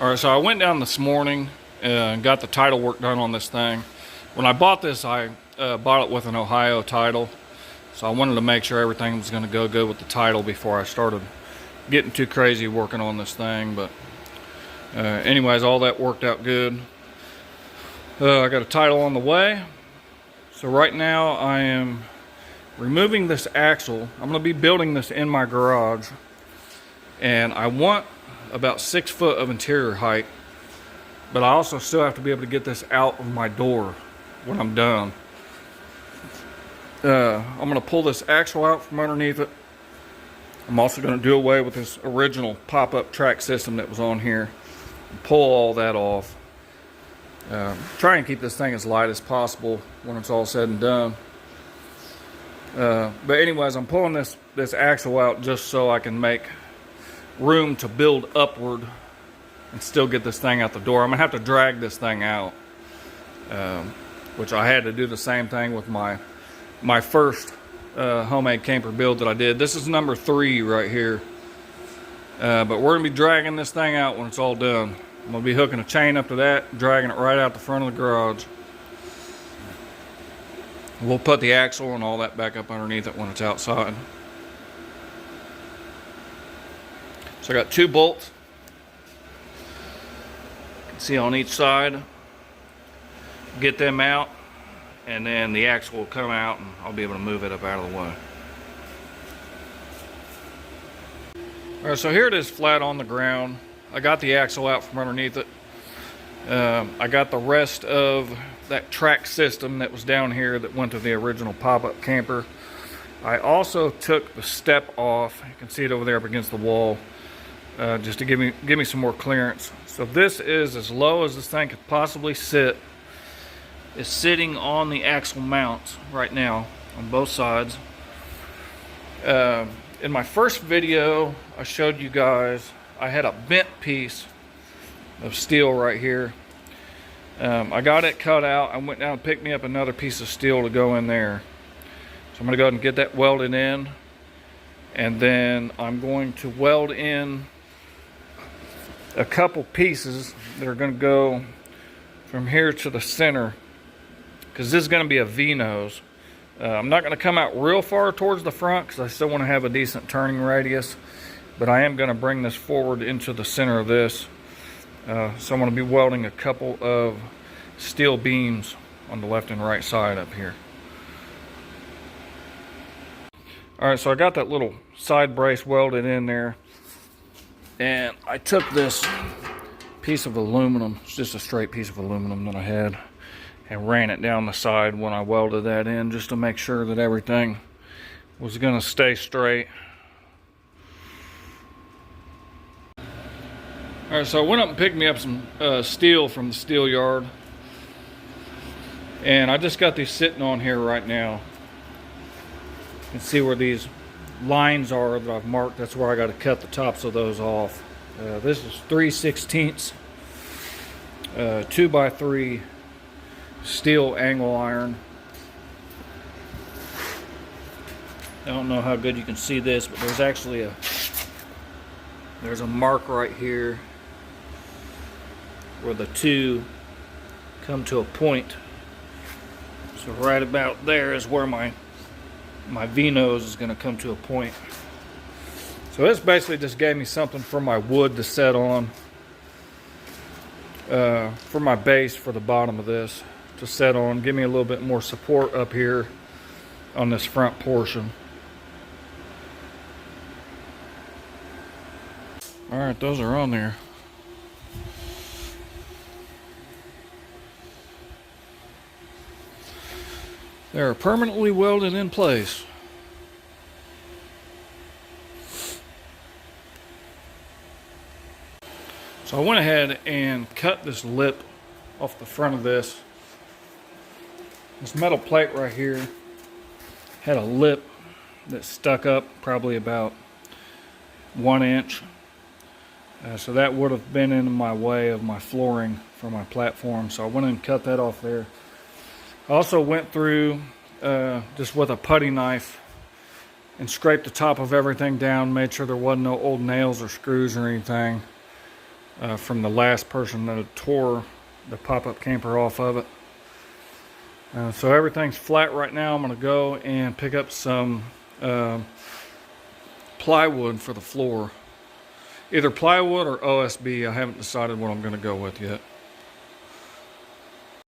All right, so I went down this morning and got the title work done on this thing. When I bought this, I bought it with an Ohio title, so I wanted to make sure everything was going to go good with the title before I started getting too crazy working on this thing. But anyways, all that worked out good. I got a title on the way. So right now I am removing this axle. I'm going to be building this in my garage, and I want about 6 foot of interior height, but I also still have to be able to get this out of my door when I'm done. I'm going to pull this axle out from underneath it. I'm also going to do away with this original pop-up track system that was on here and pull all that off. Try and keep this thing as light as possible when it's all said and done. But anyways, I'm pulling this axle out just so I can make room to build upward and still get this thing out the door. I'm gonna have to drag this thing out, which I had to do the same thing with my first homemade camper build that I did. This is number 3 right here, but we're gonna be dragging this thing out when it's all done. I'm gonna be hooking a chain up to that, dragging it right out the front of the garage. We'll put the axle and all that back up underneath it when it's outside. So I got 2 bolts, you can see on each side. Get them out, and then the axle will come out and I'll be able to move it up out of the way. Alright, so here it is flat on the ground. I got the axle out from underneath it. I got the rest of that track system that was down here that went to the original pop-up camper. I also took the step off. You can see it over there up against the wall. Just to give me some more clearance. So this is as low as this thing could possibly sit. It's sitting on the axle mounts right now on both sides. In my first video, I showed you guys I had a bent piece of steel right here. I got it cut out. I went down and picked me up another piece of steel to go in there. So I'm going to go ahead and get that welded in, and then I'm going to weld in a couple pieces that are going to go from here to the center, because this is going to be a V-nose. I'm not going to come out real far towards the front because I still want to have a decent turning radius, but I am going to bring this forward into the center of this. So I'm going to be welding a couple of steel beams on the left and right side up here. Alright, so I got that little side brace welded in there, and I took this piece of aluminum, it's just a straight piece of aluminum that I had, and ran it down the side when I welded that in, just to make sure that everything was going to stay straight. Alright, so I went up and picked me up some steel from the steel yard, and I just got these sitting on here right now. You can see where these lines are that I've marked. That's where I got to cut the tops of those off. This is 3/16 2x3 steel angle iron. I don't know how good you can see this, but there's actually there's a mark right here where the two come to a point. So right about there is where my V-nose is going to come to a point. So this basically just gave me something for my wood to set on, for my base for the bottom of this to set on, give me a little bit more support up here on this front portion. Alright, those are on there. They're permanently welded in place. So I went ahead and cut this lip off the front of this. This metal plate right here had a lip that stuck up probably about 1 inch. So that would have been in my way of my flooring for my platform. So I went and cut that off there. I also went through just with a putty knife and scraped the top of everything down, made sure there wasn't no old nails or screws or anything. from the last person that tore the pop-up camper off of it. So everything's flat right now. I'm going to go and pick up some plywood for the floor. Either plywood or OSB. I haven't decided what I'm going to go with yet.